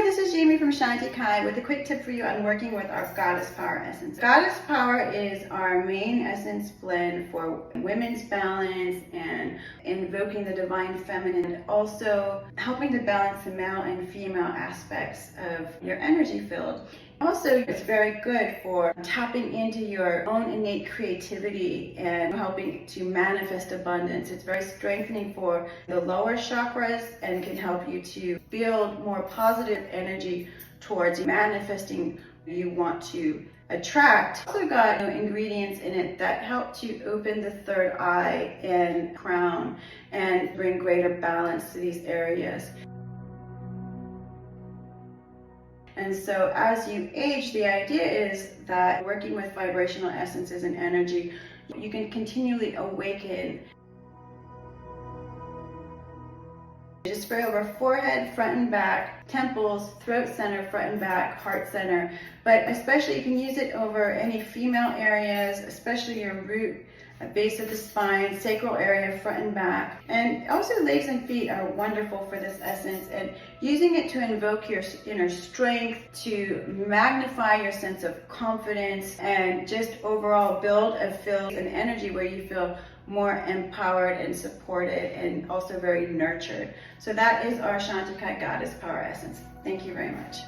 this is Jamie from Shanti with a quick tip for you on working with our Goddess Power Essence. Goddess Power is our main essence blend for women's balance and invoking the divine feminine, also helping to balance the male and female aspects of your energy field. Also, it's very good for tapping into your own innate creativity and helping to manifest abundance. It's very strengthening for the lower chakras and can help you to build more positive energy towards manifesting you want to attract. Also got ingredients in it that help to open the third eye and crown and bring greater balance to these areas. And so as you age, the idea is that working with vibrational essences and energy, you can continually awaken. Just spray over forehead, front and back, temples, throat center, front and back, heart center. But especially you can use it over any female areas, especially your root, base of the spine, sacral area, front and back. And also legs and feet are wonderful for this essence, and using it to invoke your inner strength, to magnify your sense of confidence, and just overall build a field and energy where you feel more empowered and supported and also very nurtured. So that is our Shanti Goddess Power Essence. Thank you very much.